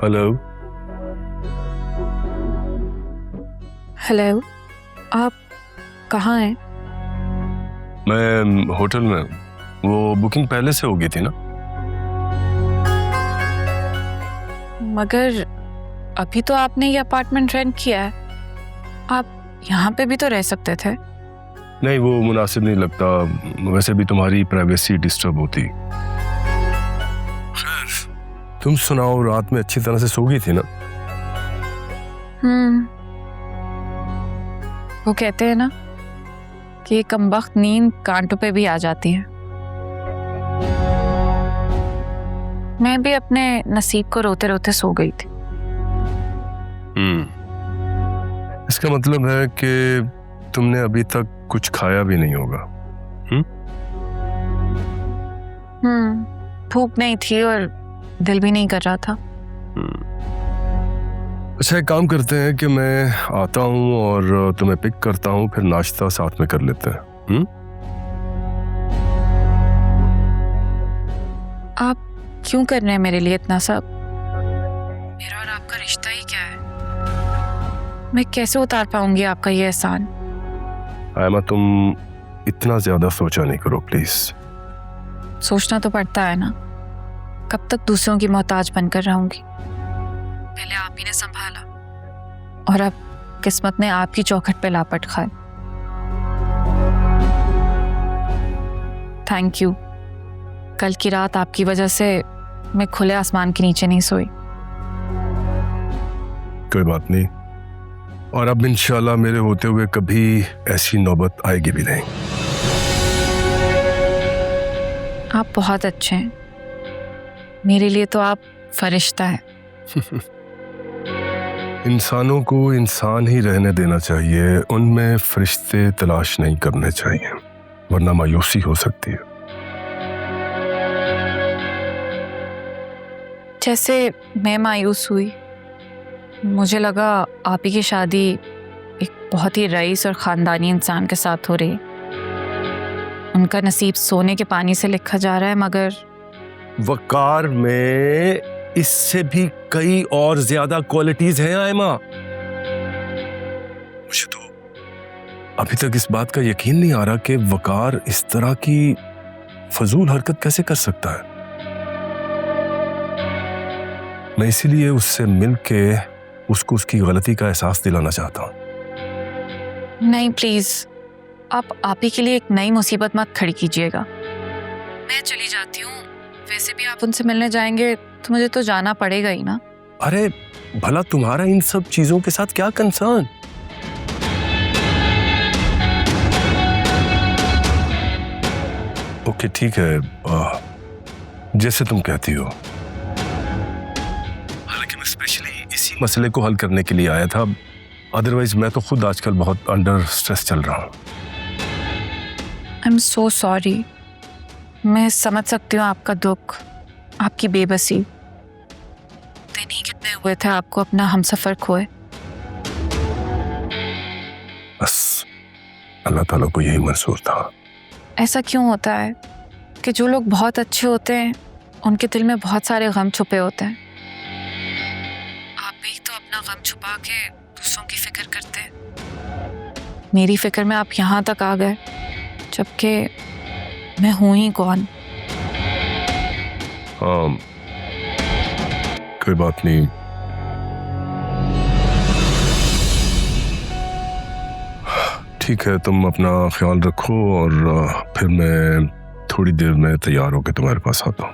Hello. Hello, आप कहाँ हैं? मैं होटल में हूँ। वो बुकिंग पहले से हो गई थी ना? मगर अभी तो आपने ये अपार्टमेंट रेंट किया है, आप यहाँ पे भी तो रह सकते थे। नहीं, वो मुनासिब नहीं लगता। वैसे भी तुम्हारी प्राइवेसी डिस्टर्ब होती। खैर, तुम सुनाओ, रात में अच्छी तरह से सो गई थी ना? वो कहते हैं ना कि कमबख्त नींद कांटों पे भी आ जाती है। मैं भी अपने नसीब को रोते रोते सो गई थी। इसका मतलब है कि तुमने अभी तक कुछ खाया भी नहीं होगा। भूख नहीं थी और दिल भी नहीं कर रहा था। अच्छा, एक काम करते हैं कि मैं आता हूँ और तुम्हें पिक करता हूँ, फिर नाश्ता साथ में कर लेते हैं। आप क्यों कर रहे हैं मेरे लिए इतना सब? मेरा और आपका रिश्ता ही क्या है? मैं कैसे उतार पाऊंगी आपका ये एहसान? आयमा, तुम इतना ज्यादा सोचा नहीं करो प्लीज। सोचना तो पड़ता है ना। कब तक दूसरों की मोहताज बनकर रहूंगी? पहले आप ही ने संभाला और अब किस्मत ने आपकी चौखट पे लापट खाए। Thank you. कल की रात आपकी वजह से मैं खुले आसमान के नीचे नहीं सोई। कोई बात नहीं, और अब इंशाल्लाह मेरे होते हुए कभी ऐसी नौबत आएगी भी नहीं। आप बहुत अच्छे हैं। मेरे लिए तो आप फरिश्ता हैं। इंसानों को इंसान ही रहने देना चाहिए, उनमें फरिश्ते तलाश नहीं करने चाहिए, वरना मायूसी हो सकती है। जैसे मैं मायूस हुई, मुझे लगा आप ही की शादी एक बहुत ही रईस और ख़ानदानी इंसान के साथ हो रही है। उनका नसीब सोने के पानी से लिखा जा रहा है, मगर वकार में इससे भी कई और ज्यादा क्वालिटीज हैं आयमा। मुझे तो अभी तक इस बात का यकीन नहीं आ रहा कि वकार इस तरह की फजूल हरकत कैसे कर सकता है। मैं इसीलिए उससे मिलके उसको उसकी गलती का एहसास दिलाना चाहता हूं। नहीं, प्लीज आप ही के लिए एक नई मुसीबत मत खड़ी कीजिएगा। मैं चली जाती हूँ। वैसे भी आप उनसे मिलने जाएंगे तो मुझे तो जाना पड़ेगा ही ना। अरे भला तुम्हारा इन सब चीजों के साथ क्या कंसर्न? ओके, ठीक है, जैसे तुम कहती हो। हालांकि मैं स्पेशली इसी मसले को हल करने के लिए आया था, अदरवाइज मैं तो खुद आजकल बहुत अंडर स्ट्रेस चल रहा हूँ। I am so sorry. मैं समझ सकती हूँ आपका दुख, आपकी बेबसी। दिन ही कितने हुए थे आपको अपना हमसफर खोए। बस अल्लाह ताला को यही मंजूर था। ऐसा क्यों होता है कि जो लोग बहुत अच्छे होते हैं उनके दिल में बहुत सारे गम छुपे होते हैं? आप भी तो अपना गम छुपा के दूसरों की फिक्र करते हैं। मेरी फिक्र में आप यहाँ तक आ गए, जबकि मैं हूं ही कौन? हाँ, कोई बात नहीं। ठीक है, तुम अपना ख्याल रखो और फिर मैं थोड़ी देर में तैयार होकर तुम्हारे पास आता हूँ।